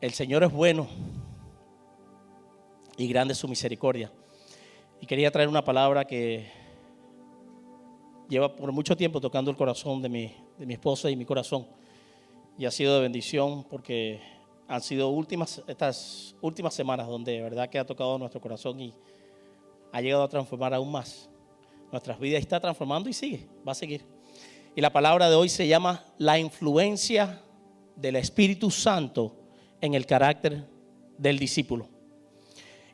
El Señor es bueno y grande es su misericordia. Y quería traer una palabra que lleva por mucho tiempo tocando el corazón de mi esposa y mi corazón. Y ha sido de bendición porque han sido estas últimas semanas donde de verdad que ha tocado nuestro corazón y ha llegado a transformar aún más nuestras vidas. Está transformando y sigue, va a seguir. Y la palabra de hoy se llama la influencia del Espíritu Santo en el carácter del discípulo.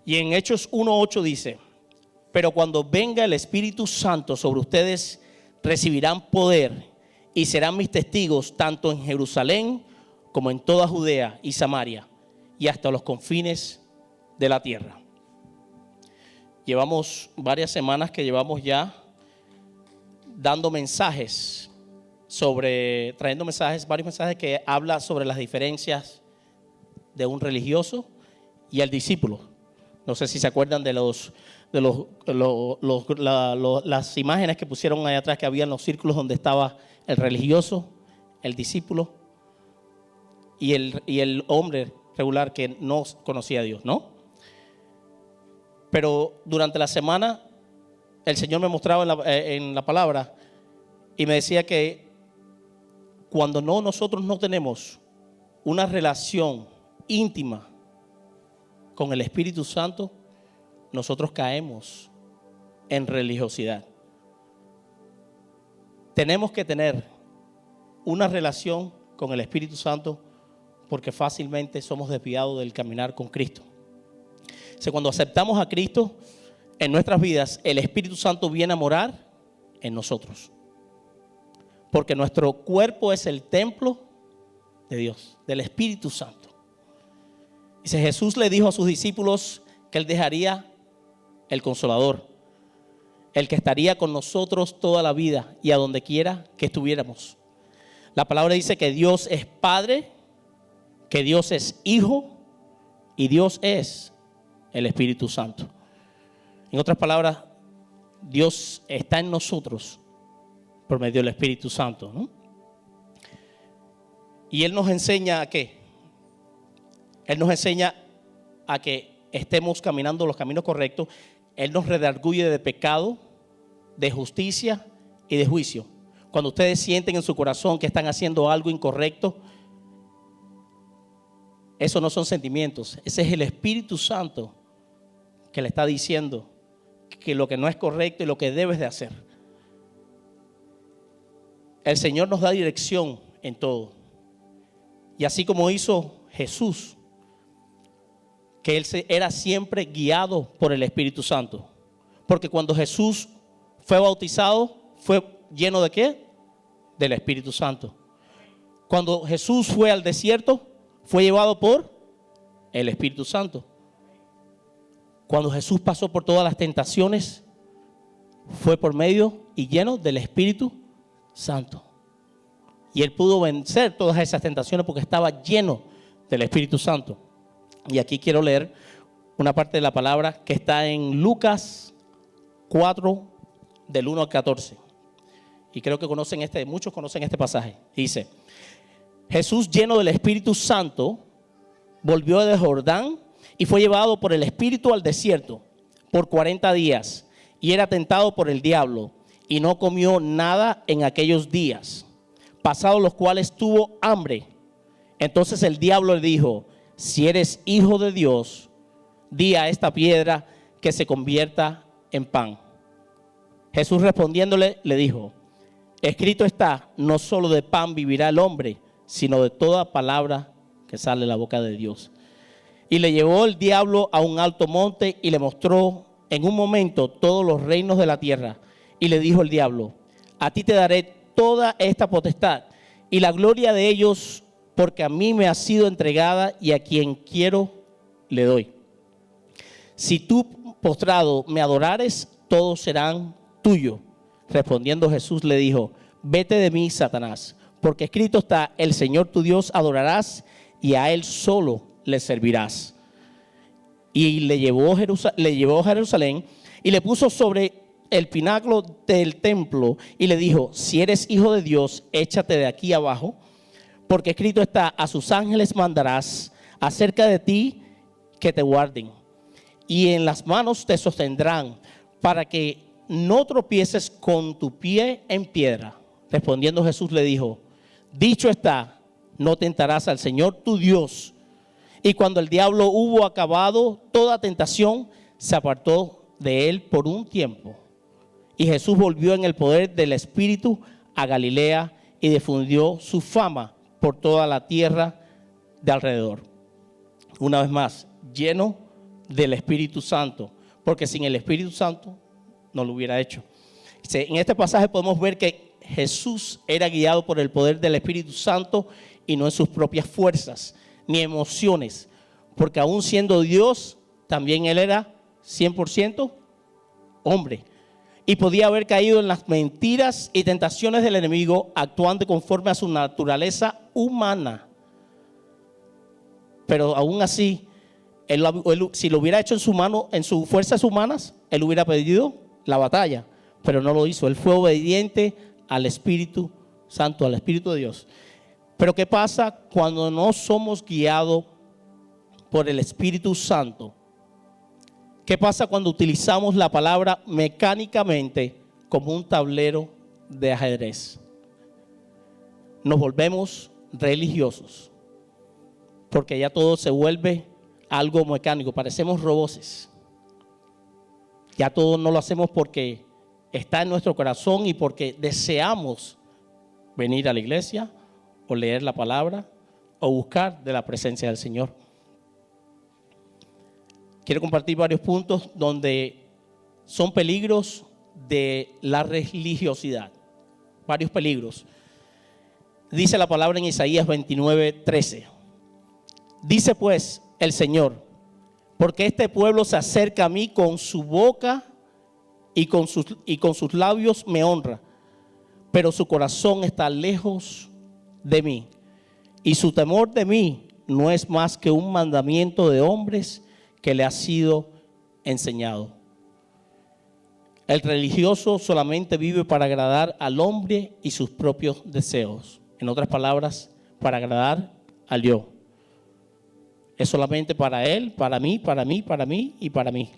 Y en Hechos 1:8 dice: pero cuando venga el Espíritu Santo sobre ustedes, recibirán poder y serán mis testigos tanto en Jerusalén como en toda Judea y Samaria y hasta los confines de la tierra. Llevamos varias semanas que llevamos ya dando mensajes trayendo varios mensajes que hablan sobre las diferencias de un religioso y el discípulo. No sé si se acuerdan de las imágenes que pusieron ahí atrás, que habían los círculos donde estaba el religioso, el discípulo y el hombre regular que no conocía a Dios, ¿no? Pero durante la semana el Señor me mostraba en la palabra y me decía que cuando nosotros no tenemos una relación íntima con el Espíritu Santo, nosotros caemos en religiosidad. Tenemos que tener una relación con el Espíritu Santo porque fácilmente somos desviados del caminar con Cristo. O sea, cuando aceptamos a Cristo en nuestras vidas, el Espíritu Santo viene a morar en nosotros. Porque nuestro cuerpo es el templo de Dios, del Espíritu Santo. Dice, Jesús le dijo a sus discípulos que Él dejaría el Consolador, el que estaría con nosotros toda la vida y a donde quiera que estuviéramos. La palabra dice que Dios es Padre, que Dios es Hijo y Dios es el Espíritu Santo. En otras palabras, Dios está en nosotros por medio del Espíritu Santo, ¿no? Y Él nos enseña a qué. Él nos enseña a que estemos caminando los caminos correctos. Él nos redarguye de pecado, de justicia y de juicio. Cuando ustedes sienten en su corazón que están haciendo algo incorrecto, eso no son sentimientos. Ese es el Espíritu Santo que le está diciendo que lo que no es correcto y lo que debes de hacer. El Señor nos da dirección en todo. Y así como hizo Jesús, que Él era siempre guiado por el Espíritu Santo. Porque cuando Jesús fue bautizado, fue lleno ¿de qué? Del Espíritu Santo. Cuando Jesús fue al desierto, fue llevado por el Espíritu Santo. Cuando Jesús pasó por todas las tentaciones, fue por medio y lleno del Espíritu Santo. Y Él pudo vencer todas esas tentaciones porque estaba lleno del Espíritu Santo. Y aquí quiero leer una parte de la palabra que está en Lucas 4, del 1 al 14. Y creo que muchos conocen este pasaje. Dice: Jesús, lleno del Espíritu Santo, volvió de Jordán y fue llevado por el Espíritu al desierto por 40 días. Y era tentado por el diablo y no comió nada en aquellos días, pasados los cuales tuvo hambre. Entonces el diablo le dijo: si eres hijo de Dios, di a esta piedra que se convierta en pan. Jesús respondiéndole le dijo: escrito está, no solo de pan vivirá el hombre, sino de toda palabra que sale de la boca de Dios. Y le llevó el diablo a un alto monte y le mostró en un momento todos los reinos de la tierra. Y le dijo el diablo: a ti te daré toda esta potestad y la gloria de ellos, porque a mí me ha sido entregada y a quien quiero le doy. Si tú postrado me adorares, todos serán tuyos. Respondiendo Jesús le dijo: vete de mí, Satanás, porque escrito está, el Señor tu Dios adorarás y a Él solo le servirás. Y le llevó a Jerusalén y le puso sobre el pináculo del templo y le dijo: si eres hijo de Dios, échate de aquí abajo, porque escrito está, a sus ángeles mandarás acerca de ti que te guarden, y en las manos te sostendrán, para que no tropieces con tu pie en piedra. Respondiendo Jesús le dijo: dicho está, no tentarás al Señor tu Dios. Y cuando el diablo hubo acabado toda tentación, se apartó de él por un tiempo. Y Jesús volvió en el poder del Espíritu a Galilea y difundió su fama por toda la tierra de alrededor. Una vez más, lleno del Espíritu Santo, porque sin el Espíritu Santo no lo hubiera hecho. En este pasaje podemos ver que Jesús era guiado por el poder del Espíritu Santo y no en sus propias fuerzas ni emociones, porque aún siendo Dios, también Él era 100% hombre y podía haber caído en las mentiras y tentaciones del enemigo, actuando conforme a su naturaleza humana. Pero aún así, él, si lo hubiera hecho en su mano, en sus fuerzas humanas, él hubiera perdido la batalla, pero no lo hizo. Él fue obediente al Espíritu Santo, al Espíritu de Dios. Pero ¿qué pasa cuando no somos guiados por el Espíritu Santo? ¿Qué pasa cuando utilizamos la palabra mecánicamente como un tablero de ajedrez? Nos volvemos religiosos, porque ya todo se vuelve algo mecánico, parecemos robots. Ya todo no lo hacemos porque está en nuestro corazón y porque deseamos venir a la iglesia o leer la palabra o buscar de la presencia del Señor. Quiero compartir varios puntos donde son peligros de la religiosidad. Varios peligros. Dice la palabra en Isaías 29:13. Dice pues el Señor: porque este pueblo se acerca a mí con su boca y con sus labios me honra, pero su corazón está lejos de mí, y su temor de mí no es más que un mandamiento de hombres que le ha sido enseñado. El religioso solamente vive para agradar al hombre y sus propios deseos. En otras palabras, para agradar al yo. Es solamente para él, para mí, para mí, para mí y para mí.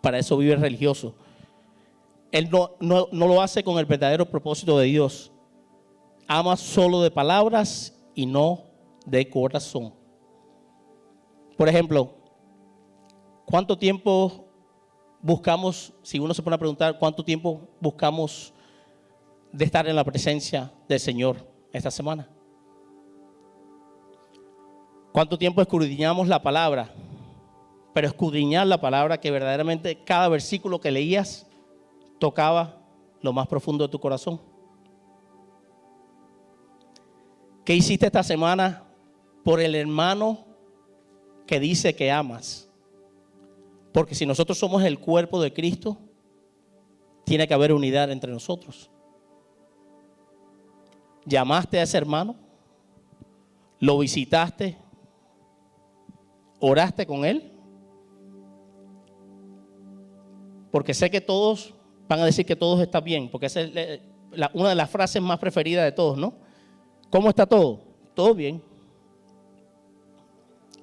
Para eso vive el religioso. Él no lo hace con el verdadero propósito de Dios. Ama solo de palabras y no de corazón. Por ejemplo, ¿cuánto tiempo buscamos, si uno se pone a preguntar, cuánto tiempo buscamos de estar en la presencia del Señor esta semana? ¿Cuánto tiempo escudriñamos la palabra? Pero escudriñar la palabra que verdaderamente cada versículo que leías tocaba lo más profundo de tu corazón. ¿Qué hiciste esta semana por el hermano que dice que amas? Porque si nosotros somos el cuerpo de Cristo, tiene que haber unidad entre nosotros. ¿Llamaste a ese hermano? ¿Lo visitaste? ¿Oraste con él? Porque sé que todos van a decir que todos está bien, porque esa es una de las frases más preferidas de todos, ¿no? ¿Cómo está todo? Todo bien.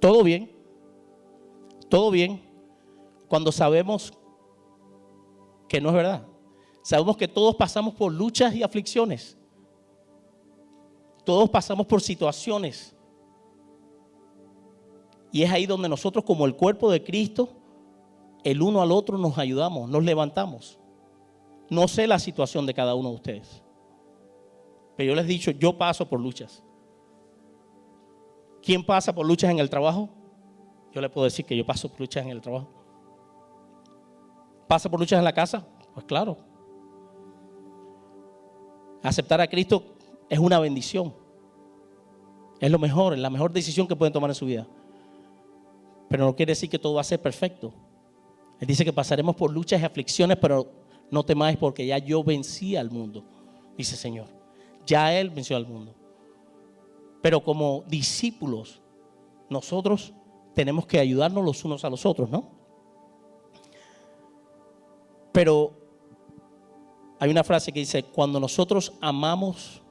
Todo bien. Todo bien. Cuando sabemos que no es verdad. Sabemos que todos pasamos por luchas y aflicciones. Todos pasamos por situaciones. Y es ahí donde nosotros, como el cuerpo de Cristo, el uno al otro nos ayudamos, nos levantamos. No sé la situación de cada uno de ustedes, pero yo les he dicho, yo paso por luchas. ¿Quién pasa por luchas en el trabajo? Yo le puedo decir que yo paso por luchas en el trabajo. ¿Pasa por luchas en la casa? Pues claro. Aceptar a Cristo es una bendición. Es lo mejor, es la mejor decisión que pueden tomar en su vida. Pero no quiere decir que todo va a ser perfecto. Él dice que pasaremos por luchas y aflicciones, pero no temáis porque ya yo vencí al mundo, dice el Señor. Ya Él venció al mundo. Pero como discípulos, nosotros tenemos que ayudarnos los unos a los otros, ¿no? Pero hay una frase que dice, cuando nosotros amamos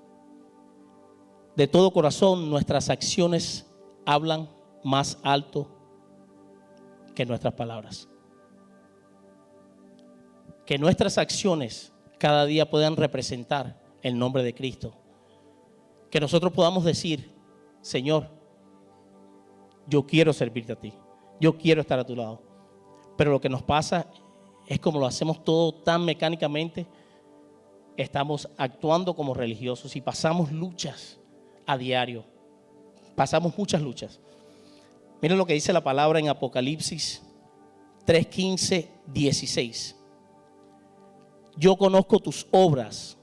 de todo corazón, nuestras acciones hablan más alto que nuestras palabras. Que nuestras acciones cada día puedan representar el nombre de Cristo. Que nosotros podamos decir, Señor, yo quiero servirte a ti. Yo quiero estar a tu lado. Pero lo que nos pasa es como lo hacemos todo tan mecánicamente, estamos actuando como religiosos y pasamos luchas a diario. Pasamos muchas luchas. Miren lo que dice la palabra en Apocalipsis 3:15, 16. Yo conozco tus obras,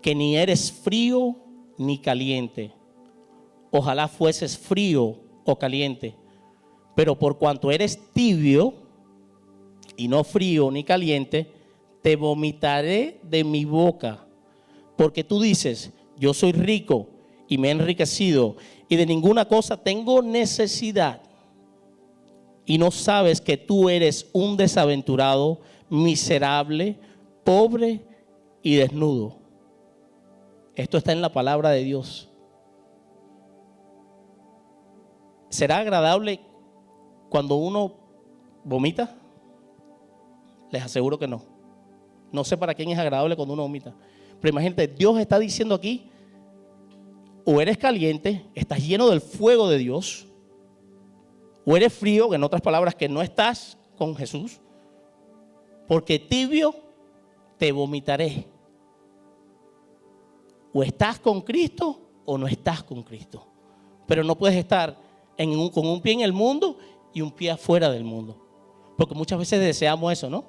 que ni eres frío ni caliente. Ojalá fueses frío o caliente. Pero por cuanto eres tibio y no frío ni caliente, te vomitaré de mi boca. Porque tú dices, yo soy rico y me he enriquecido y de ninguna cosa tengo necesidad. Y no sabes que tú eres un desaventurado, miserable, pobre y desnudo. Esto está en la palabra de Dios. ¿Será agradable cuando uno vomita? Les aseguro que no. No sé para quién es agradable cuando uno vomita. Pero imagínate, Dios está diciendo aquí, o eres caliente, estás lleno del fuego de Dios, o eres frío, en otras palabras, que no estás con Jesús, porque tibio te vomitaré. O estás con Cristo o no estás con Cristo. Pero no puedes estar con un pie en el mundo y un pie afuera del mundo. Porque muchas veces deseamos eso, ¿no?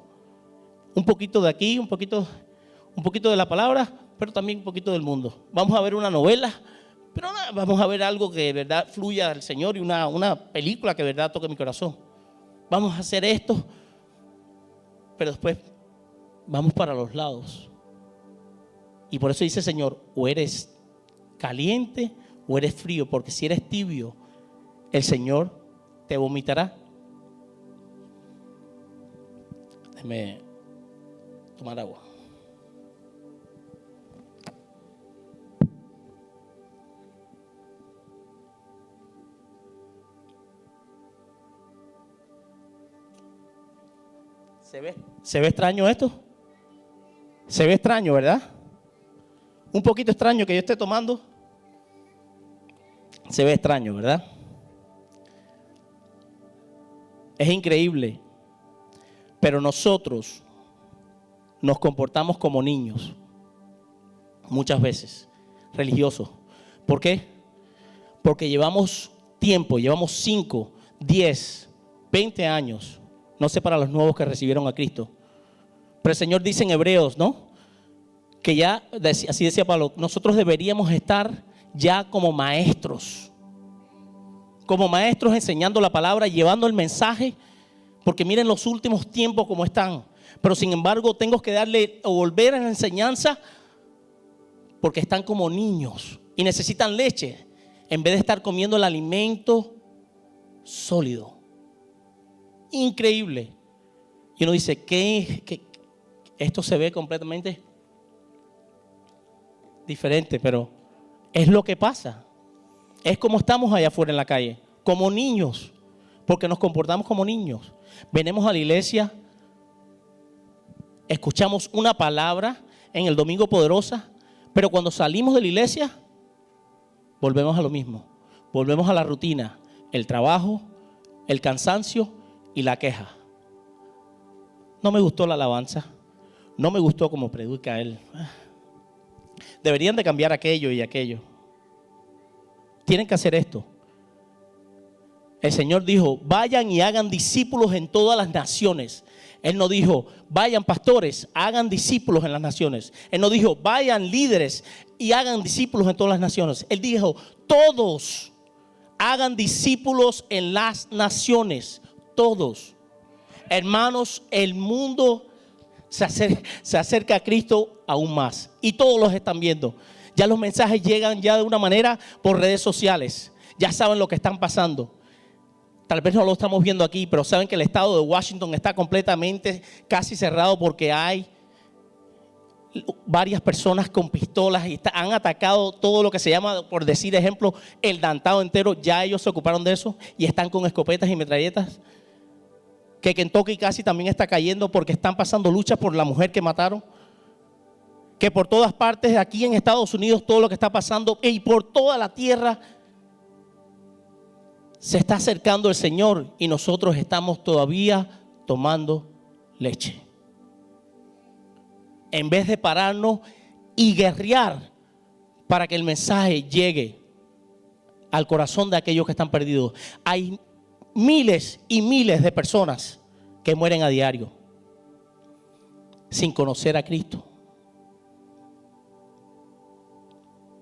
Un poquito de aquí, un poquito de la palabra, pero también un poquito del mundo. Vamos a ver una novela, pero no, vamos a ver algo que de verdad fluya al Señor y una película que de verdad toque mi corazón. Vamos a hacer esto, pero después vamos para los lados. Y por eso dice el Señor, o eres caliente o eres frío, porque si eres tibio, el Señor te vomitará. Déjame tomar agua. ¿Se ve extraño esto? Se ve extraño, ¿verdad? Un poquito extraño que yo esté tomando. Se ve extraño, ¿verdad? Es increíble. Pero nosotros nos comportamos como niños. Muchas veces. Religiosos. ¿Por qué? Porque llevamos tiempo, llevamos 5, 10, 20 años. No sé para los nuevos que recibieron a Cristo. Pero el Señor dice en Hebreos, ¿no? Que ya, así decía Pablo, nosotros deberíamos estar ya como maestros. Como maestros enseñando la palabra, llevando el mensaje. Porque miren los últimos tiempos como están. Pero sin embargo tengo que darle o volver a la enseñanza porque están como niños y necesitan leche en vez de estar comiendo el alimento sólido. Increíble. Y uno dice que esto se ve completamente diferente, pero es lo que pasa. Es como estamos allá afuera en la calle, como niños, porque nos comportamos como niños. Venimos a la iglesia, escuchamos una palabra en el Domingo Poderosa, pero cuando salimos de la iglesia, volvemos a lo mismo. Volvemos a la rutina, el trabajo, el cansancio y la queja. No me gustó la alabanza, no me gustó cómo predica él. Deberían de cambiar aquello y aquello. Tienen que hacer esto. El Señor dijo, vayan y hagan discípulos en todas las naciones. Él no dijo, vayan pastores, hagan discípulos en las naciones. Él no dijo, vayan líderes y hagan discípulos en todas las naciones. Él dijo, todos hagan discípulos en las naciones. Todos. Hermanos, el mundo se acerca a Cristo aún más. Y todos los están viendo. Ya los mensajes llegan ya de una manera por redes sociales. Ya saben lo que están pasando. Tal vez no lo estamos viendo aquí, pero saben que el estado de Washington está completamente casi cerrado porque hay varias personas con pistolas y han atacado todo lo que se llama, por decir ejemplo, el Downtown entero. Ya ellos se ocuparon de eso y están con escopetas y metralletas. Que Kentucky casi también está cayendo porque están pasando luchas por la mujer que mataron. Que por todas partes aquí en Estados Unidos todo lo que está pasando y por toda la tierra se está acercando el Señor y nosotros estamos todavía tomando leche. En vez de pararnos y guerrear para que el mensaje llegue al corazón de aquellos que están perdidos. Hay miles y miles de personas que mueren a diario sin conocer a Cristo.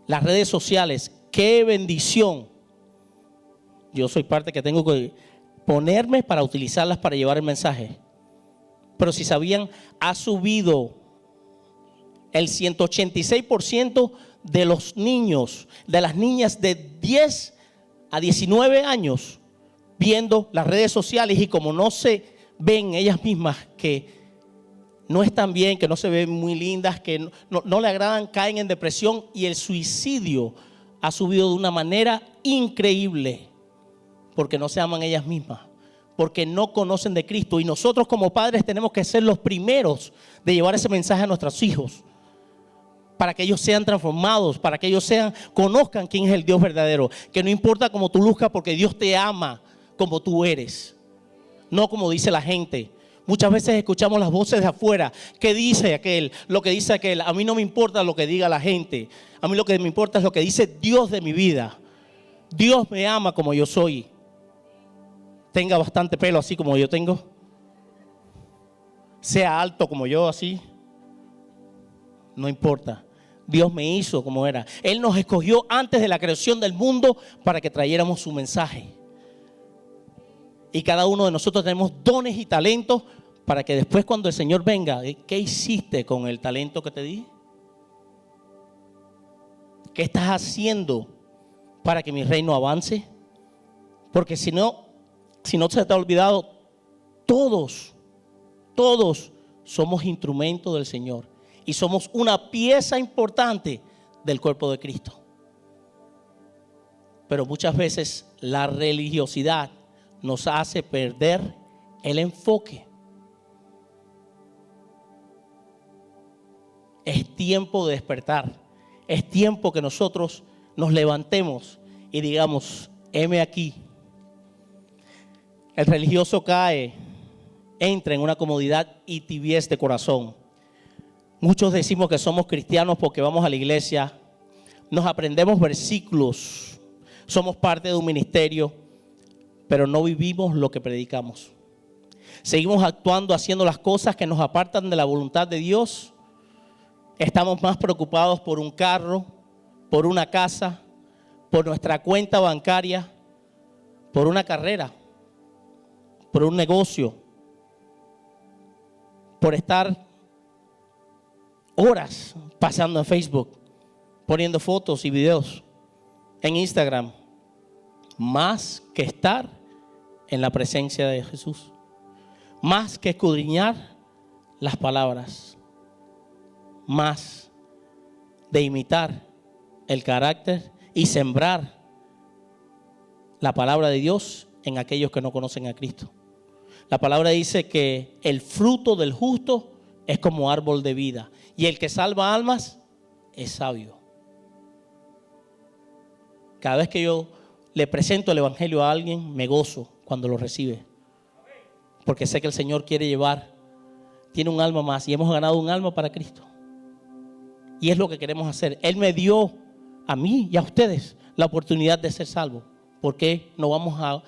Las redes sociales, qué bendición. Yo soy parte que tengo que ponerme para utilizarlas para llevar el mensaje. Pero si sabían, ha subido el 186% de los niños, de las niñas de 10 a 19 años viendo las redes sociales, y como no se ven ellas mismas que no están bien, que no se ven muy lindas, que no le agradan, caen en depresión, y el suicidio ha subido de una manera increíble porque no se aman ellas mismas, porque no conocen de Cristo. Y nosotros como padres tenemos que ser los primeros de llevar ese mensaje a nuestros hijos, para que ellos sean transformados, para que ellos conozcan quién es el Dios verdadero. Que no importa cómo tú luzcas, porque Dios te ama como tú eres, no como dice la gente. Muchas veces escuchamos las voces de afuera. ¿Qué dice aquel? Lo que dice aquel. A mí no me importa lo que diga la gente. A mí lo que me importa es lo que dice Dios de mi vida. Dios me ama como yo soy. Tenga bastante pelo así como yo tengo. Sea alto como yo así. No importa. Dios me hizo como era. Él nos escogió antes de la creación del mundo para que trayéramos su mensaje. Y cada uno de nosotros tenemos dones y talentos para que después, cuando el Señor venga, ¿qué hiciste con el talento que te di? ¿Qué estás haciendo para que mi reino avance? Porque si no se te ha olvidado, todos somos instrumentos del Señor y somos una pieza importante del cuerpo de Cristo. Pero muchas veces la religiosidad nos hace perder el enfoque. Es tiempo de despertar. Es tiempo que nosotros nos levantemos y digamos: heme aquí. El religioso entra en una comodidad y tibiez de corazón. Muchos decimos que somos cristianos porque vamos a la iglesia, nos aprendemos versículos, somos parte de un ministerio, pero no vivimos lo que predicamos. Seguimos actuando, haciendo las cosas que nos apartan de la voluntad de Dios. Estamos más preocupados por un carro, por una casa, por nuestra cuenta bancaria, por una carrera, por un negocio, por estar horas pasando en Facebook, poniendo fotos y videos en Instagram, más que estar en la presencia de Jesús, más que escudriñar las palabras, más de imitar el carácter y sembrar la palabra de Dios en aquellos que no conocen a Cristo. La palabra dice que el fruto del justo es como árbol de vida, y el que salva almas es sabio. Cada vez que yo le presento el evangelio a alguien, me gozo cuando lo recibe, porque sé que el Señor tiene un alma más, y hemos ganado un alma para Cristo. Y es lo que queremos hacer. Él me dio a mí y a ustedes la oportunidad de ser salvos. ¿Por qué lo vamos a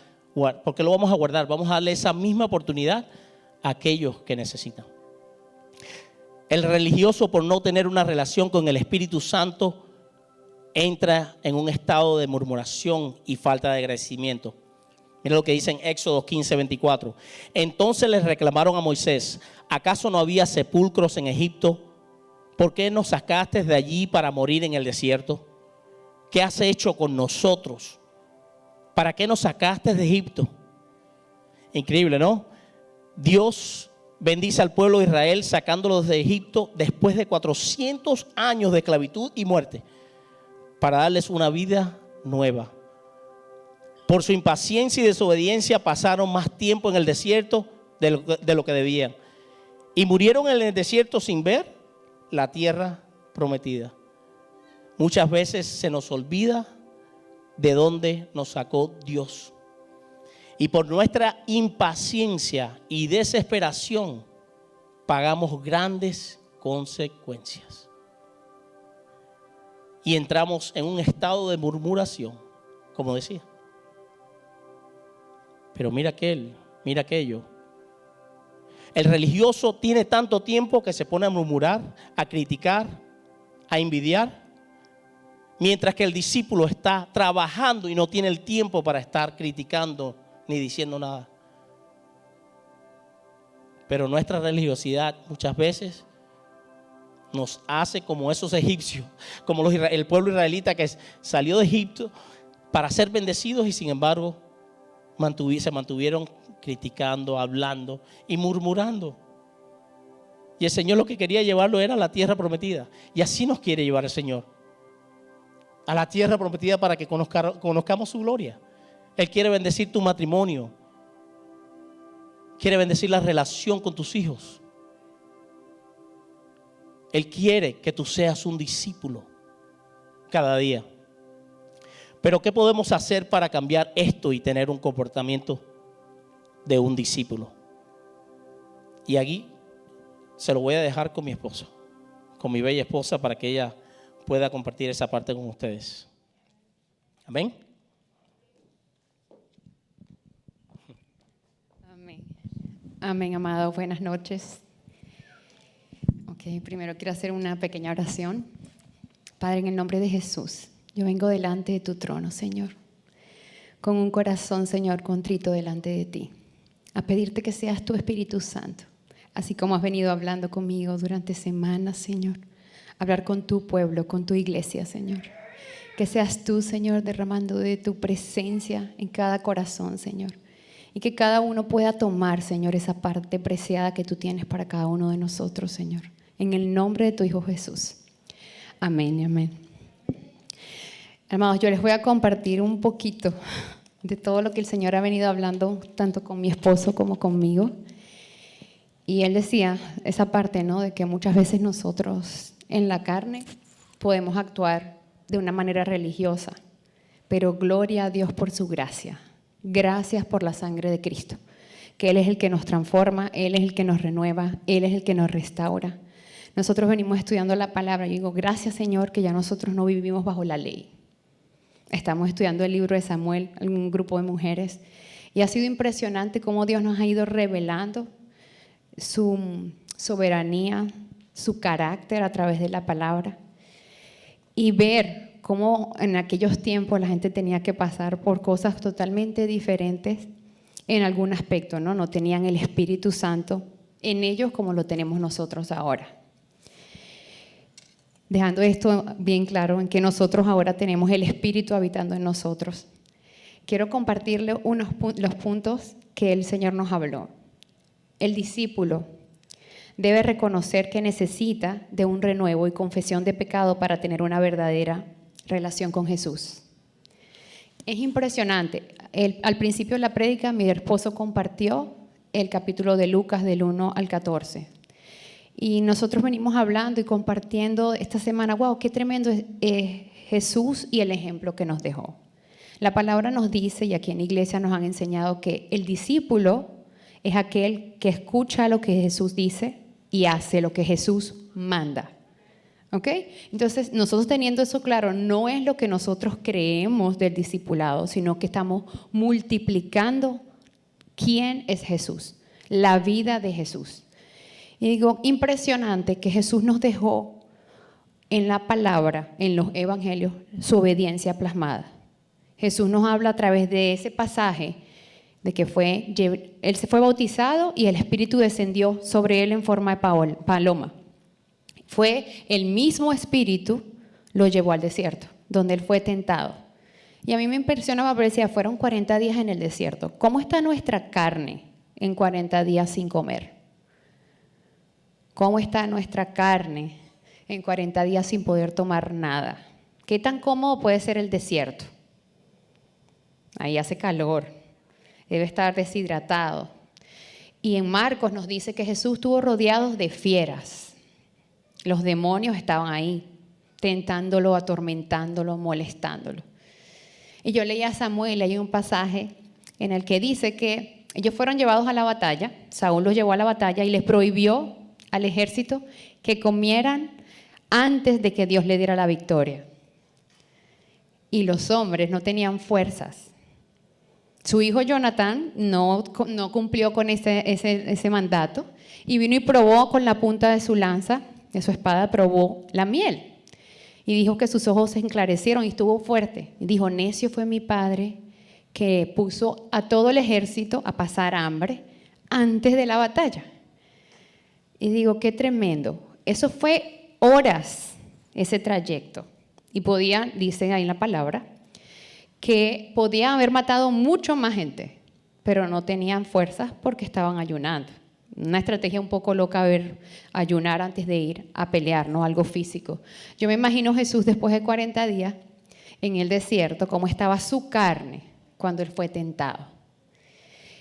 guardar? Vamos a darle esa misma oportunidad a aquellos que necesitan. El religioso, por no tener una relación con el Espíritu Santo, entra en un estado de murmuración y falta de agradecimiento. Mira lo que dice en Éxodo 15:24. Entonces les reclamaron a Moisés: ¿acaso no había sepulcros en Egipto? ¿Por qué nos sacaste de allí para morir en el desierto? ¿Qué has hecho con nosotros? ¿Para qué nos sacaste de Egipto? Increíble, ¿no? Dios bendice al pueblo de Israel sacándolos de Egipto después de 400 años de esclavitud y muerte, para darles una vida nueva. Por su impaciencia y desobediencia pasaron más tiempo en el desierto de lo que debían, y murieron en el desierto sin ver la tierra prometida. Muchas veces se nos olvida de dónde nos sacó Dios, y por nuestra impaciencia y desesperación pagamos grandes consecuencias y entramos en un estado de murmuración, como decía. Pero mira aquello. El religioso tiene tanto tiempo que se pone a murmurar, a criticar, a envidiar, mientras que el discípulo está trabajando y no tiene el tiempo para estar criticando ni diciendo nada. Pero nuestra religiosidad muchas veces nos hace como esos egipcios, como el pueblo israelita que salió de Egipto para ser bendecidos y sin embargo se mantuvieron criticando, hablando y murmurando. Y el Señor lo que quería llevarlo era a la tierra prometida. Y así nos quiere llevar el Señor, a la tierra prometida, para que conozcamos su gloria. Él quiere bendecir tu matrimonio, quiere bendecir la relación con tus hijos. Él quiere que tú seas un discípulo cada día. Pero ¿qué podemos hacer para cambiar esto y tener un comportamiento de un discípulo? Y aquí se lo voy a dejar con mi esposa, con mi bella esposa, para que ella pueda compartir esa parte con ustedes. Amén. Amén. Amén, amado. Buenas noches. Primero quiero hacer una pequeña oración. Padre, en el nombre de Jesús, yo vengo delante de tu trono, Señor, con un corazón, Señor, contrito delante de ti, a pedirte que seas tu Espíritu Santo, así como has venido hablando conmigo durante semanas, Señor, hablar con tu pueblo, con tu iglesia, Señor. Que seas tú, Señor, derramando de tu presencia en cada corazón, Señor, y que cada uno pueda tomar, Señor, esa parte preciada que tú tienes para cada uno de nosotros, Señor, en el nombre de tu Hijo Jesús. Amén y amén. Hermanos, yo les voy a compartir un poquito de todo lo que el Señor ha venido hablando tanto con mi esposo como conmigo. Y él decía esa parte, ¿no?, de que muchas veces nosotros en la carne podemos actuar de una manera religiosa, pero gloria a Dios por su gracia. Gracias por la sangre de Cristo, que Él es el que nos transforma, Él es el que nos renueva, Él es el que nos restaura. Nosotros venimos estudiando la palabra y digo, gracias, Señor, que ya nosotros no vivimos bajo la ley. Estamos estudiando el libro de Samuel, un grupo de mujeres, y ha sido impresionante cómo Dios nos ha ido revelando su soberanía, su carácter a través de la palabra, y ver cómo en aquellos tiempos la gente tenía que pasar por cosas totalmente diferentes en algún aspecto, ¿no? No tenían el Espíritu Santo en ellos como lo tenemos nosotros ahora. Dejando esto bien claro, en que nosotros ahora tenemos el Espíritu habitando en nosotros, quiero compartirle los puntos que el Señor nos habló. El discípulo debe reconocer que necesita de un renuevo y confesión de pecado para tener una verdadera relación con Jesús. Es impresionante. Al principio de la prédica, mi esposo compartió el capítulo de Lucas del 1 al 14. Y nosotros venimos hablando y compartiendo esta semana, wow, qué tremendo es Jesús y el ejemplo que nos dejó. La palabra nos dice, y aquí en la iglesia nos han enseñado, que el discípulo es aquel que escucha lo que Jesús dice y hace lo que Jesús manda. ¿Ok? Entonces, nosotros teniendo eso claro, no es lo que nosotros creemos del discipulado, sino que estamos multiplicando quién es Jesús, la vida de Jesús. Y digo, impresionante que Jesús nos dejó en la palabra, en los evangelios, su obediencia plasmada. Jesús nos habla a través de ese pasaje de que él se fue bautizado y el Espíritu descendió sobre él en forma de paloma. Fue el mismo Espíritu, lo llevó al desierto, donde él fue tentado. Y a mí me impresionaba, porque decía, fueron 40 días en el desierto. ¿Cómo está nuestra carne en 40 días sin comer? ¿Cómo está nuestra carne en 40 días sin poder tomar nada? ¿Qué tan cómodo puede ser el desierto? Ahí hace calor, debe estar deshidratado. Y en Marcos nos dice que Jesús estuvo rodeado de fieras. Los demonios estaban ahí, tentándolo, atormentándolo, molestándolo. Y yo leía a Samuel, hay un pasaje en el que dice que ellos fueron llevados a la batalla, Saúl los llevó a la batalla y les prohibió al ejército que comieran antes de que Dios le diera la victoria. Y los hombres no tenían fuerzas. Su hijo Jonatán no cumplió con ese mandato y vino y probó con la punta de su lanza, de su espada, probó la miel. Y dijo que sus ojos se enclarecieron y estuvo fuerte. Y dijo, necio fue mi padre que puso a todo el ejército a pasar hambre antes de la batalla. Y digo, qué tremendo. Eso fue horas, ese trayecto. Y podían, dice ahí en la palabra, que podían haber matado mucho más gente, pero no tenían fuerzas porque estaban ayunando. Una estrategia un poco loca ver ayunar antes de ir a pelear, no algo físico. Yo me imagino Jesús después de 40 días en el desierto, cómo estaba su carne cuando él fue tentado.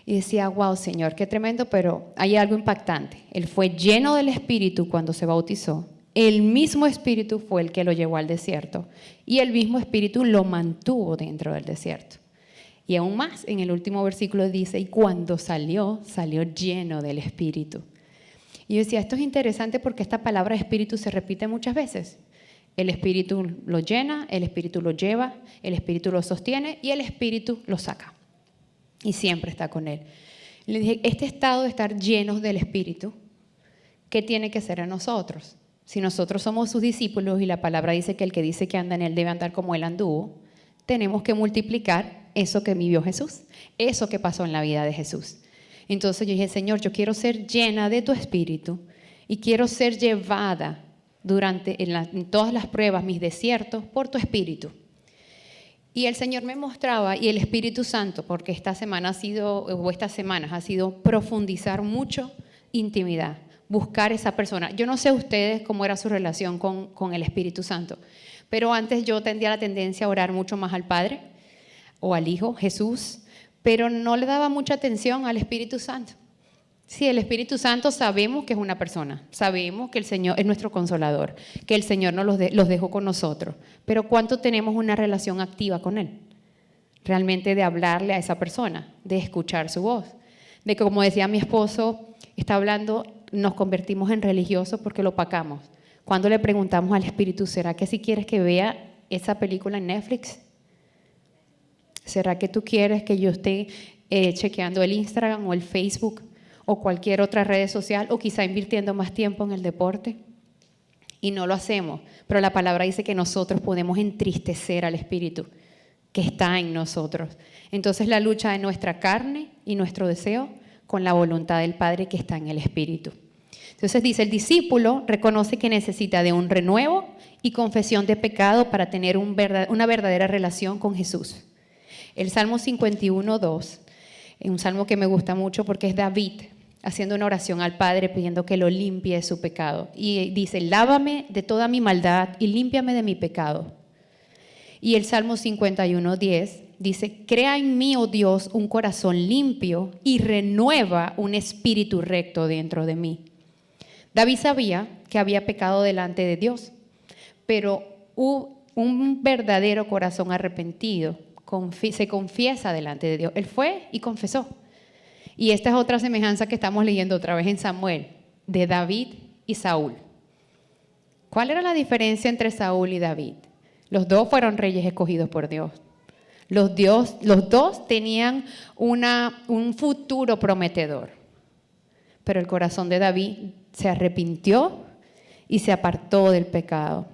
Y decía, wow, Señor, qué tremendo, pero hay algo impactante. Él fue lleno del Espíritu cuando se bautizó. El mismo Espíritu fue el que lo llevó al desierto y el mismo Espíritu lo mantuvo dentro del desierto. Y aún más, en el último versículo dice, y cuando salió lleno del Espíritu. Y yo decía, esto es interesante porque esta palabra Espíritu se repite muchas veces. El Espíritu lo llena, el Espíritu lo lleva, el Espíritu lo sostiene y el Espíritu lo saca. Y siempre está con él. Le dije, este estado de estar llenos del Espíritu, ¿qué tiene que ser en nosotros? Si nosotros somos sus discípulos y la palabra dice que el que dice que anda en él debe andar como él anduvo, tenemos que multiplicar eso que vivió Jesús, eso que pasó en la vida de Jesús. Entonces yo dije, Señor, yo quiero ser llena de tu Espíritu y quiero ser llevada en todas las pruebas, mis desiertos, por tu Espíritu. Y el Señor me mostraba, y el Espíritu Santo, porque estas semanas ha sido profundizar mucho intimidad, buscar esa persona. Yo no sé ustedes cómo era su relación con el Espíritu Santo, pero antes yo tendía la tendencia a orar mucho más al Padre o al Hijo, Jesús, pero no le daba mucha atención al Espíritu Santo. Sí, el Espíritu Santo sabemos que es una persona, sabemos que el Señor es nuestro consolador, que el Señor nos los dejó con nosotros, pero ¿cuánto tenemos una relación activa con Él? Realmente de hablarle a esa persona, de escuchar su voz, de que como decía mi esposo, está hablando, nos convertimos en religiosos porque lo opacamos. Cuando le preguntamos al Espíritu, ¿será que si quieres que vea esa película en Netflix? ¿Será que tú quieres que yo esté chequeando el Instagram o el Facebook o cualquier otra red social o quizá invirtiendo más tiempo en el deporte? Y no lo hacemos, pero la palabra dice que nosotros podemos entristecer al Espíritu que está en nosotros. Entonces la lucha de nuestra carne y nuestro deseo con la voluntad del Padre que está en el Espíritu. Entonces dice, el discípulo reconoce que necesita de un renuevo y confesión de pecado para tener una verdadera relación con Jesús. El Salmo 51:2, un salmo que me gusta mucho porque es David haciendo una oración al Padre pidiendo que lo limpie de su pecado. Y dice, lávame de toda mi maldad y límpiame de mi pecado. Y el Salmo 51:10 dice, crea en mí, oh Dios, un corazón limpio y renueva un espíritu recto dentro de mí. David sabía que había pecado delante de Dios, pero un verdadero corazón arrepentido se confiesa delante de Dios. Él fue y confesó. Y esta es otra semejanza que estamos leyendo otra vez en Samuel, de David y Saúl. ¿Cuál era la diferencia entre Saúl y David? Los dos fueron reyes escogidos por Dios. Los dos tenían un futuro prometedor. Pero el corazón de David se arrepintió y se apartó del pecado.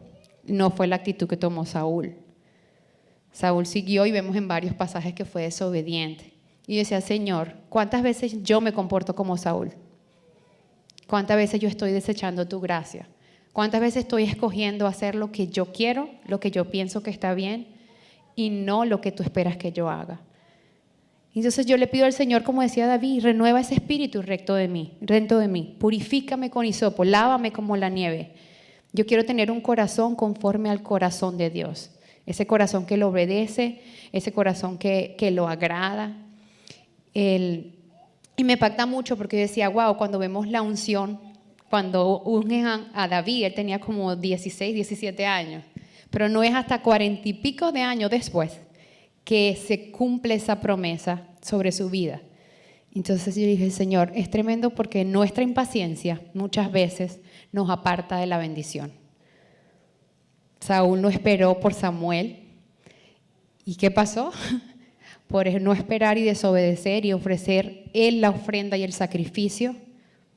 No fue la actitud que tomó Saúl. Saúl siguió y vemos en varios pasajes que fue desobediente. Y yo decía, Señor, ¿cuántas veces yo me comporto como Saúl? ¿Cuántas veces yo estoy desechando tu gracia? ¿Cuántas veces estoy escogiendo hacer lo que yo quiero, lo que yo pienso que está bien y no lo que tú esperas que yo haga? Entonces yo le pido al Señor, como decía David, renueva ese espíritu recto de mí, dentro de mí, purifícame con hisopo, lávame como la nieve. Yo quiero tener un corazón conforme al corazón de Dios, ese corazón que lo obedece, ese corazón que lo agrada. Y me impacta mucho porque yo decía, wow, cuando vemos la unción, cuando ungen a David, él tenía como 16, 17 años, pero no es hasta 40 y pico de años después que se cumple esa promesa sobre su vida. Entonces yo dije, Señor, es tremendo porque nuestra impaciencia muchas veces nos aparta de la bendición. Saúl no esperó por Samuel. ¿Y qué pasó? Por no esperar y desobedecer y ofrecer él la ofrenda y el sacrificio,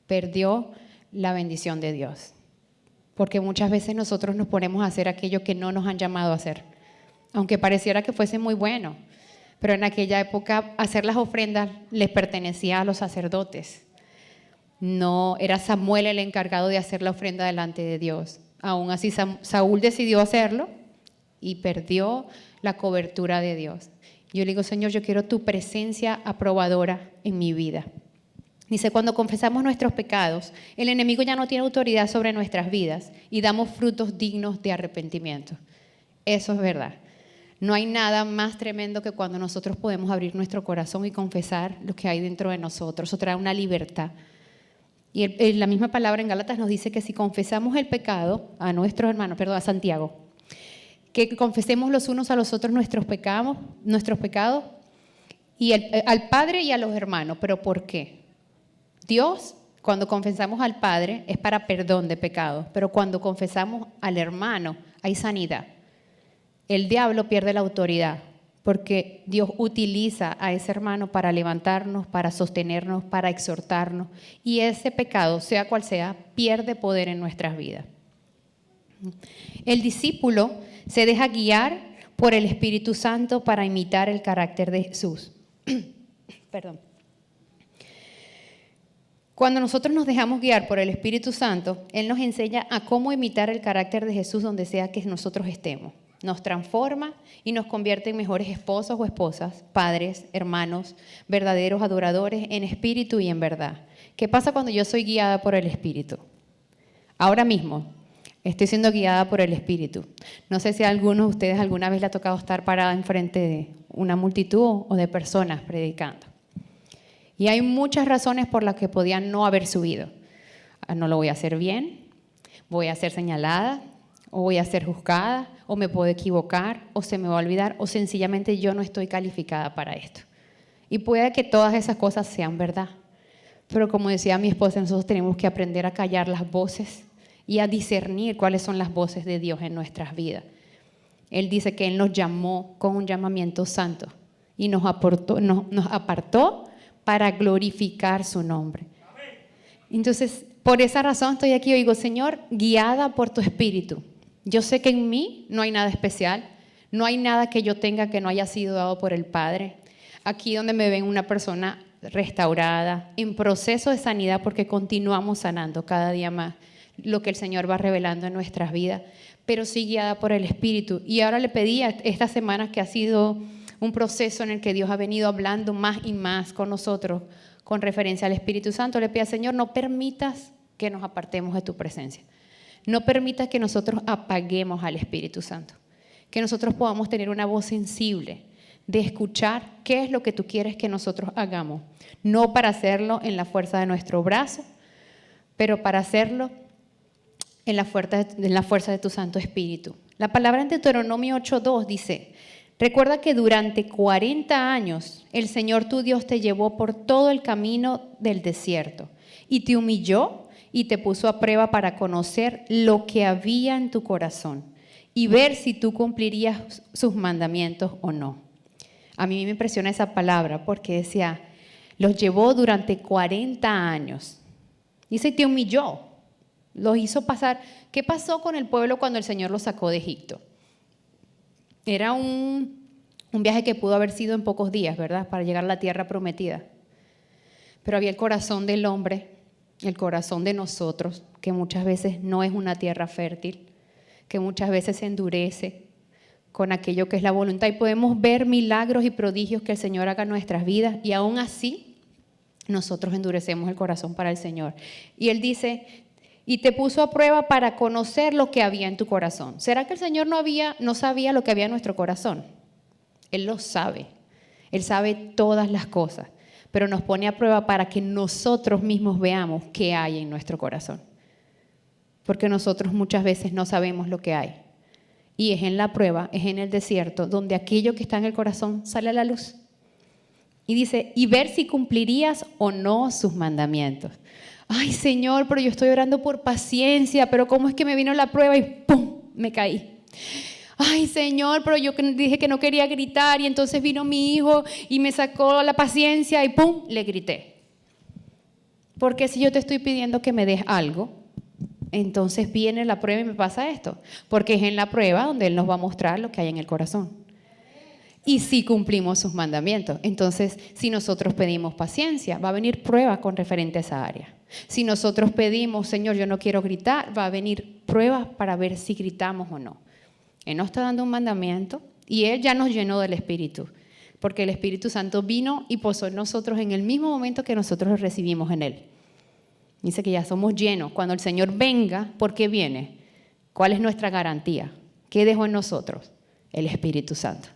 perdió la bendición de Dios. Porque muchas veces nosotros nos ponemos a hacer aquello que no nos han llamado a hacer, aunque pareciera que fuese muy bueno. Pero en aquella época hacer las ofrendas les pertenecía a los sacerdotes. No era Samuel el encargado de hacer la ofrenda delante de Dios. Aún así Saúl decidió hacerlo y perdió la cobertura de Dios. Yo le digo, Señor, yo quiero tu presencia aprobadora en mi vida. Dice, cuando confesamos nuestros pecados, el enemigo ya no tiene autoridad sobre nuestras vidas y damos frutos dignos de arrepentimiento. Eso es verdad. No hay nada más tremendo que cuando nosotros podemos abrir nuestro corazón y confesar lo que hay dentro de nosotros. Eso trae una libertad. Y la misma palabra en Gálatas nos dice que si confesamos el pecado a nuestros hermanos, perdón, a Santiago, que confesemos los unos a los otros nuestros pecados y al Padre y a los hermanos. ¿Pero por qué? Dios, cuando confesamos al Padre, es para perdón de pecados, pero cuando confesamos al hermano, hay sanidad. El diablo pierde la autoridad porque Dios utiliza a ese hermano para levantarnos, para sostenernos, para exhortarnos. Y ese pecado, sea cual sea, pierde poder en nuestras vidas. El discípulo se deja guiar por el Espíritu Santo para imitar el carácter de Jesús. Perdón. Cuando nosotros nos dejamos guiar por el Espíritu Santo, Él nos enseña a cómo imitar el carácter de Jesús donde sea que nosotros estemos. Nos transforma y nos convierte en mejores esposos o esposas, padres, hermanos, verdaderos adoradores en espíritu y en verdad. ¿Qué pasa cuando yo soy guiada por el Espíritu? Ahora mismo estoy siendo guiada por el Espíritu. No sé si a alguno de ustedes alguna vez le ha tocado estar parada enfrente de una multitud o de personas predicando. Y hay muchas razones por las que podían no haber subido. No lo voy a hacer bien, voy a ser señalada, o voy a ser juzgada, o me puedo equivocar, o se me va a olvidar, o sencillamente yo no estoy calificada para esto. Y puede que todas esas cosas sean verdad. Pero como decía mi esposa, nosotros tenemos que aprender a callar las voces y a discernir cuáles son las voces de Dios en nuestras vidas. Él dice que Él nos llamó con un llamamiento santo y nos apartó para glorificar su nombre. Entonces, por esa razón estoy aquí y digo, Señor, guiada por tu Espíritu. Yo sé que en mí no hay nada especial, no hay nada que yo tenga que no haya sido dado por el Padre. Aquí donde me ven una persona restaurada, en proceso de sanidad, porque continuamos sanando cada día más lo que el Señor va revelando en nuestras vidas, pero sí guiada por el Espíritu. Y ahora le pedí esta semana, que ha sido un proceso en el que Dios ha venido hablando más y más con nosotros con referencia al Espíritu Santo, le pido, Señor, no permitas que nos apartemos de tu presencia. No permitas que nosotros apaguemos al Espíritu Santo, que nosotros podamos tener una voz sensible de escuchar qué es lo que tú quieres que nosotros hagamos, no para hacerlo en la fuerza de nuestro brazo, pero para hacerlo en la fuerza de tu Santo Espíritu. La palabra en Deuteronomio 8:2 dice, recuerda que durante 40 años el Señor tu Dios te llevó por todo el camino del desierto y te humilló y te puso a prueba para conocer lo que había en tu corazón y ver si tú cumplirías sus mandamientos o no. A mí me impresiona esa palabra porque decía, los llevó durante 40 años. Dice, te humilló, los hizo pasar. ¿Qué pasó con el pueblo cuando el Señor los sacó de Egipto? Era un viaje que pudo haber sido en pocos días, ¿verdad? Para llegar a la tierra prometida. Pero había el corazón del hombre, el corazón de nosotros, que muchas veces no es una tierra fértil, que muchas veces se endurece con aquello que es la voluntad y podemos ver milagros y prodigios que el Señor haga en nuestras vidas y aún así nosotros endurecemos el corazón para el Señor. Y Él dice, y te puso a prueba para conocer lo que había en tu corazón. ¿Será que el Señor no sabía lo que había en nuestro corazón? Él lo sabe. Él sabe todas las cosas, pero nos pone a prueba para que nosotros mismos veamos qué hay en nuestro corazón. Porque nosotros muchas veces no sabemos lo que hay. Y es en la prueba, es en el desierto, donde aquello que está en el corazón sale a la luz. Y dice, y ver si cumplirías o no sus mandamientos. Ay, Señor, pero yo estoy orando por paciencia, pero ¿cómo es que me vino la prueba y ¡pum! Me caí. Ay, Señor, pero yo dije que no quería gritar y entonces vino mi hijo y me sacó la paciencia y ¡pum! Le grité. Porque si yo te estoy pidiendo que me des algo, entonces viene la prueba y me pasa esto. Porque es en la prueba donde Él nos va a mostrar lo que hay en el corazón. Y si cumplimos sus mandamientos. Entonces, si nosotros pedimos paciencia, va a venir prueba con referente a esa área. Si nosotros pedimos, Señor, yo no quiero gritar, va a venir pruebas para ver si gritamos o no. Él nos está dando un mandamiento y Él ya nos llenó del Espíritu. Porque el Espíritu Santo vino y posó en nosotros en el mismo momento que nosotros lo recibimos en Él. Dice que ya somos llenos. Cuando el Señor venga, ¿por qué viene? ¿Cuál es nuestra garantía? ¿Qué dejó en nosotros? El Espíritu Santo.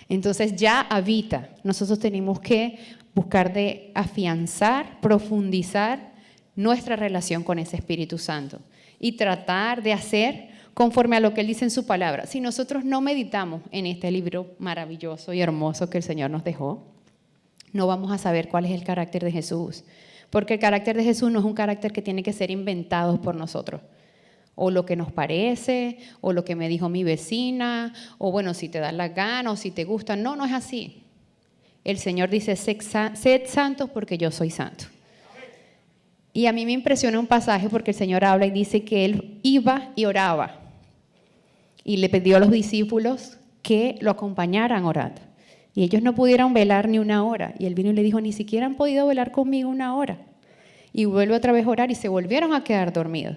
Entonces ya habita. Nosotros tenemos que buscar de afianzar, profundizar nuestra relación con ese Espíritu Santo y tratar de hacer conforme a lo que Él dice en su palabra. Si nosotros no meditamos en este libro maravilloso y hermoso que el Señor nos dejó, no vamos a saber cuál es el carácter de Jesús. Porque el carácter de Jesús no es un carácter que tiene que ser inventado por nosotros. O lo que nos parece, o lo que me dijo mi vecina, o bueno, si te da la gana, o si te gusta. No, no es así. El Señor dice, sed santos porque yo soy santo. Y a mí me impresiona un pasaje porque el Señor habla y dice que Él iba y oraba. Y le pidió a los discípulos que lo acompañaran orando. Y ellos no pudieron velar ni una hora. Y Él vino y le dijo, ni siquiera han podido velar conmigo una hora. Y vuelve otra vez a orar y se volvieron a quedar dormidos.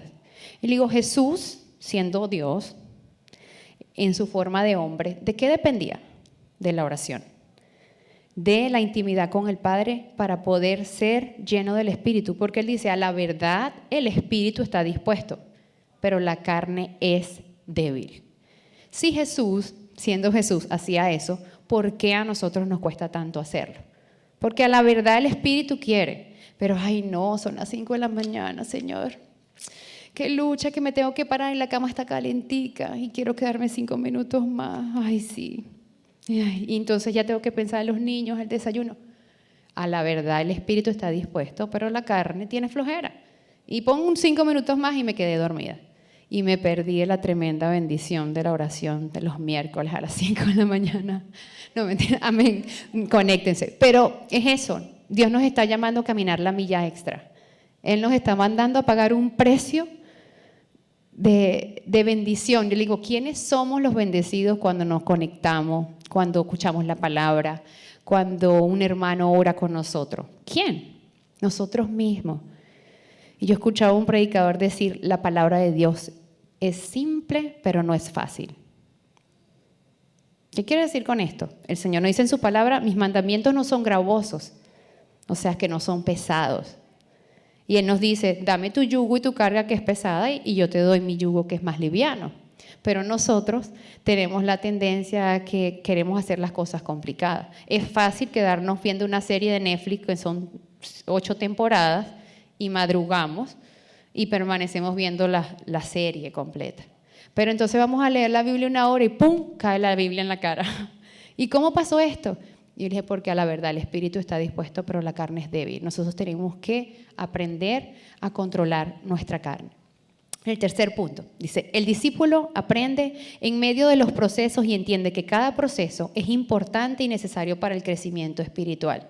Y le digo, Jesús, siendo Dios, en su forma de hombre, ¿de qué dependía? De la oración. De la intimidad con el Padre para poder ser lleno del Espíritu. Porque Él dice, a la verdad el Espíritu está dispuesto, pero la carne es débil. Si Jesús, siendo Jesús, hacía eso, ¿por qué a nosotros nos cuesta tanto hacerlo? Porque a la verdad el Espíritu quiere, pero ay no, son las 5 de la mañana, Señor. Qué lucha, que me tengo que parar y la cama está calentica y quiero quedarme 5 minutos más. Ay, sí. Y entonces ya tengo que pensar en los niños, el desayuno. A la verdad el Espíritu está dispuesto, pero la carne tiene flojera. Y pongo 5 minutos más y me quedé dormida. Y me perdí la tremenda bendición de la oración de los miércoles a las 5 de la mañana. No, mentira, amén, conéctense. Pero es eso, Dios nos está llamando a caminar la milla extra. Él nos está mandando a pagar un precio de bendición. Yo le digo, ¿quiénes somos los bendecidos cuando nos conectamos, cuando escuchamos la palabra, cuando un hermano ora con nosotros? ¿Quién? Nosotros mismos. Y yo escuchaba a un predicador decir, la palabra de Dios es simple, pero no es fácil. ¿Qué quiere decir con esto? El Señor nos dice en su palabra, mis mandamientos no son gravosos, o sea, que no son pesados. Y Él nos dice, dame tu yugo y tu carga que es pesada y yo te doy mi yugo que es más liviano. Pero nosotros tenemos la tendencia a que queremos hacer las cosas complicadas. Es fácil quedarnos viendo una serie de Netflix que son 8 temporadas y madrugamos y permanecemos viendo la serie completa. Pero entonces vamos a leer la Biblia una hora y ¡pum! Cae la Biblia en la cara. ¿Y cómo pasó esto? Y yo dije, porque a la verdad el espíritu está dispuesto, pero la carne es débil. Nosotros tenemos que aprender a controlar nuestra carne. El tercer punto, dice, el discípulo aprende en medio de los procesos y entiende que cada proceso es importante y necesario para el crecimiento espiritual.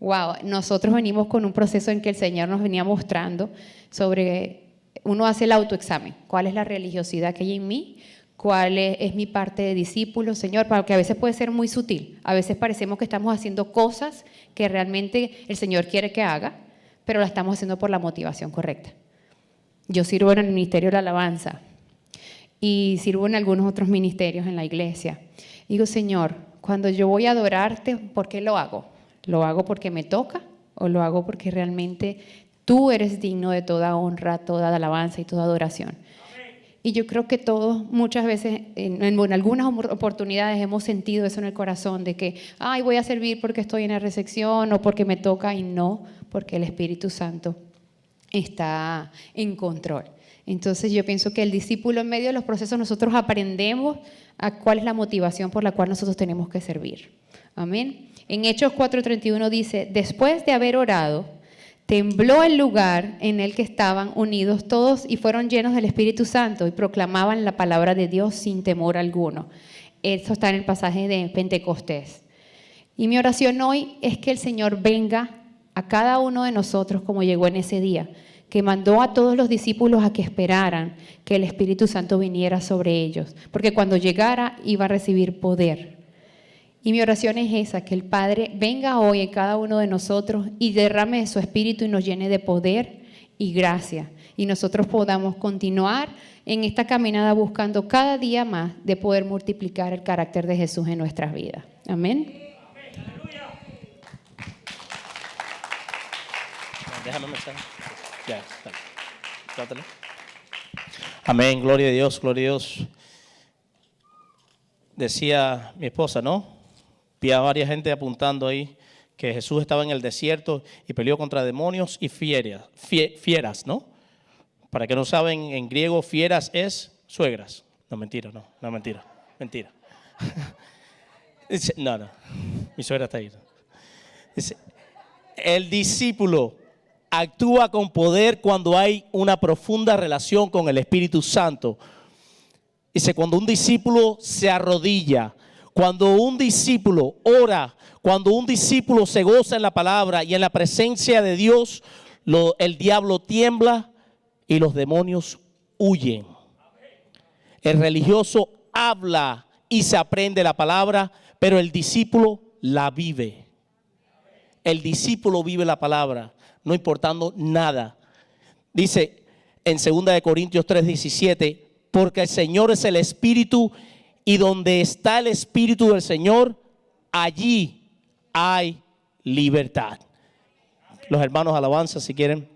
Wow, nosotros venimos con un proceso en que el Señor nos venía mostrando sobre, uno hace el autoexamen, cuál es la religiosidad que hay en mí, cuál es mi parte de discípulo, Señor, porque a veces puede ser muy sutil, a veces parecemos que estamos haciendo cosas que realmente el Señor quiere que haga, pero la estamos haciendo por la motivación correcta. Yo sirvo en el ministerio de la alabanza y sirvo en algunos otros ministerios en la iglesia. Digo, Señor, cuando yo voy a adorarte, ¿por qué lo hago? ¿Lo hago porque me toca o lo hago porque realmente tú eres digno de toda honra, toda alabanza y toda adoración? Y yo creo que todos muchas veces, en algunas oportunidades hemos sentido eso en el corazón, de que, ay, voy a servir porque estoy en la recepción o porque me toca, y no, porque el Espíritu Santo está en control. Entonces yo pienso que el discípulo, en medio de los procesos, nosotros aprendemos a cuál es la motivación por la cual nosotros tenemos que servir. Amén. En Hechos 4:31 dice, después de haber orado, tembló el lugar en el que estaban unidos todos y fueron llenos del Espíritu Santo y proclamaban la palabra de Dios sin temor alguno. Eso está en el pasaje de Pentecostés. Y mi oración hoy es que el Señor venga a cada uno de nosotros como llegó en ese día, que mandó a todos los discípulos a que esperaran que el Espíritu Santo viniera sobre ellos, porque cuando llegara iba a recibir poder. Y mi oración es esa, que el Padre venga hoy en cada uno de nosotros y derrame de su Espíritu y nos llene de poder y gracia. Y nosotros podamos continuar en esta caminada buscando cada día más de poder multiplicar el carácter de Jesús en nuestras vidas. Amén. Déjame mensaje. Ya, dale. Trátale. Amén, gloria a Dios, gloria a Dios. Decía mi esposa, ¿no? Vi a varias gente apuntando ahí que Jesús estaba en el desierto y peleó contra demonios y fieras, ¿no? Para que no saben, en griego fieras es suegras. No, mentira. Dice, no, mi suegra está ahí. Dice, el discípulo actúa con poder cuando hay una profunda relación con el Espíritu Santo. Dice, cuando un discípulo se arrodilla, cuando un discípulo ora, cuando un discípulo se goza en la palabra y en la presencia de Dios, el diablo tiembla y los demonios huyen. El religioso habla y se aprende la palabra, pero el discípulo la vive. El discípulo vive la palabra, no importando nada. Dice en 2 Corintios 3:17, porque el Señor es el Espíritu y donde está el Espíritu del Señor, allí hay libertad. Los hermanos alabanza, si quieren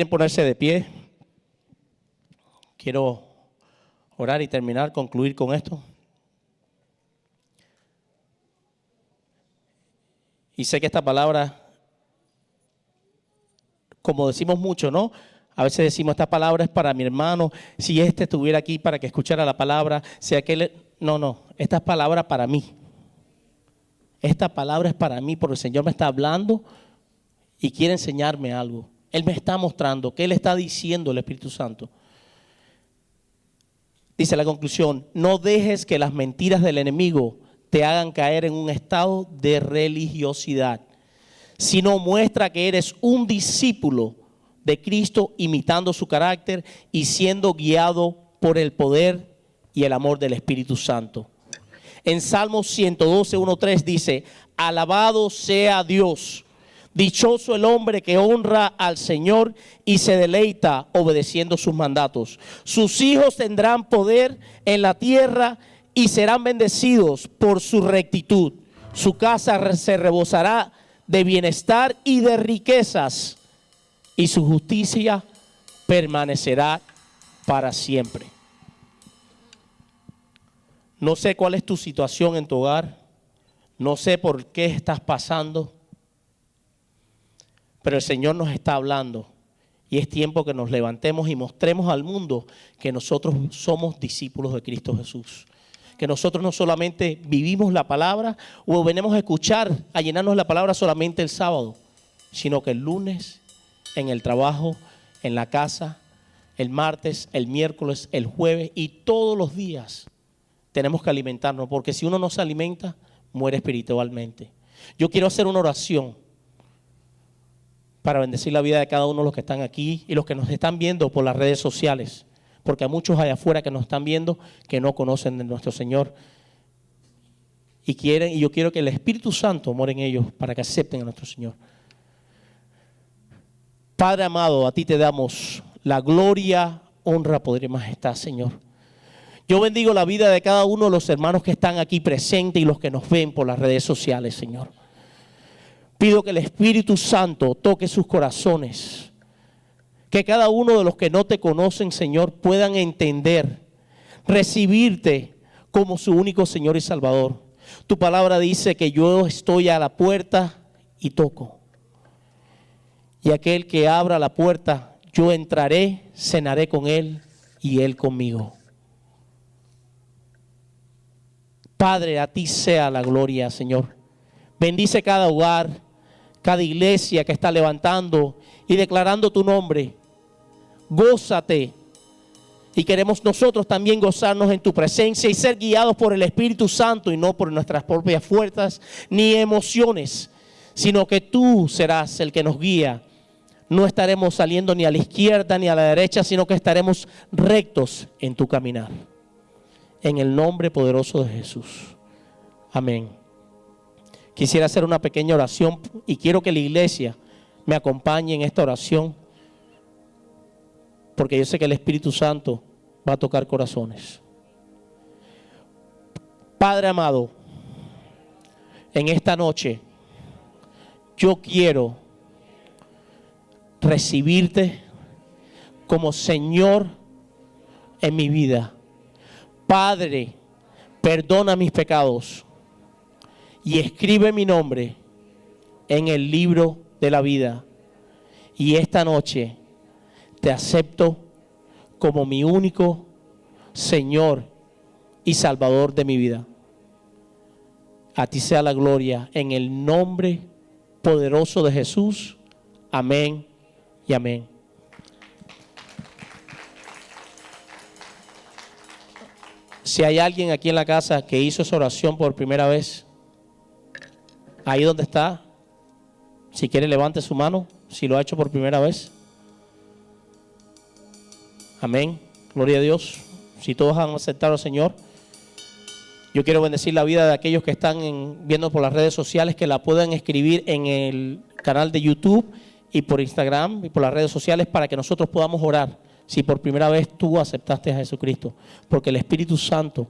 ponerse de pie. Quiero orar y terminar, concluir con esto. Y sé que esta palabra, como decimos mucho, ¿no? A veces decimos, esta palabra es para mi hermano, si este estuviera aquí para que escuchara la palabra, si aquel... No, esta es palabra para mí. Esta palabra es para mí porque el Señor me está hablando y quiere enseñarme algo. Él me está mostrando, ¿qué le está diciendo el Espíritu Santo? Dice la conclusión, no dejes que las mentiras del enemigo te hagan caer en un estado de religiosidad, sino muestra que eres un discípulo de Cristo, imitando su carácter y siendo guiado por el poder y el amor del Espíritu Santo. En Salmos 112, 1:3 dice, alabado sea Dios, dichoso el hombre que honra al Señor y se deleita obedeciendo sus mandatos. Sus hijos tendrán poder en la tierra y serán bendecidos por su rectitud. Su casa se rebosará de bienestar y de riquezas, y su justicia permanecerá para siempre. No sé cuál es tu situación en tu hogar, no sé por qué estás pasando, pero el Señor nos está hablando y es tiempo que nos levantemos y mostremos al mundo que nosotros somos discípulos de Cristo Jesús. Que nosotros no solamente vivimos la palabra o venimos a escuchar, a llenarnos la palabra solamente el sábado, sino que el lunes, en el trabajo, en la casa, el martes, el miércoles, el jueves y todos los días tenemos que alimentarnos, porque si uno no se alimenta, muere espiritualmente. Yo quiero hacer una oración para bendecir la vida de cada uno de los que están aquí y los que nos están viendo por las redes sociales, porque hay muchos allá afuera que nos están viendo que no conocen de nuestro Señor y yo quiero que el Espíritu Santo more en ellos para que acepten a nuestro Señor. Padre amado, a ti te damos la gloria, honra, poder y majestad, Señor. Yo bendigo la vida de cada uno de los hermanos que están aquí presentes y los que nos ven por las redes sociales, Señor. Pido que el Espíritu Santo toque sus corazones. Que cada uno de los que no te conocen, Señor, puedan entender, recibirte como su único Señor y Salvador. Tu palabra dice que yo estoy a la puerta y toco. Y aquel que abra la puerta, yo entraré, cenaré con él y él conmigo. Padre, a ti sea la gloria, Señor. Bendice cada hogar, cada iglesia que está levantando y declarando tu nombre. Gózate. Y queremos nosotros también gozarnos en tu presencia y ser guiados por el Espíritu Santo y no por nuestras propias fuerzas ni emociones, sino que tú serás el que nos guía. No estaremos saliendo ni a la izquierda ni a la derecha, sino que estaremos rectos en tu caminar. En el nombre poderoso de Jesús. Amén. Quisiera hacer una pequeña oración y quiero que la iglesia me acompañe en esta oración, porque yo sé que el Espíritu Santo va a tocar corazones. Padre amado, en esta noche yo quiero recibirte como Señor en mi vida. Padre, perdona mis pecados y escribe mi nombre en el libro de la vida. Y esta noche te acepto como mi único Señor y Salvador de mi vida. A ti sea la gloria en el nombre poderoso de Jesús. Amén y amén. Si hay alguien aquí en la casa que hizo esa oración por primera vez, ahí donde está, si quiere levante su mano, si lo ha hecho por primera vez. Amén, gloria a Dios. Si todos han aceptado al Señor, yo quiero bendecir la vida de aquellos que están viendo por las redes sociales, que la puedan escribir en el canal de YouTube y por Instagram y por las redes sociales para que nosotros podamos orar. Si por primera vez tú aceptaste a Jesucristo, porque el Espíritu Santo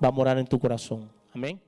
va a morar en tu corazón. Amén.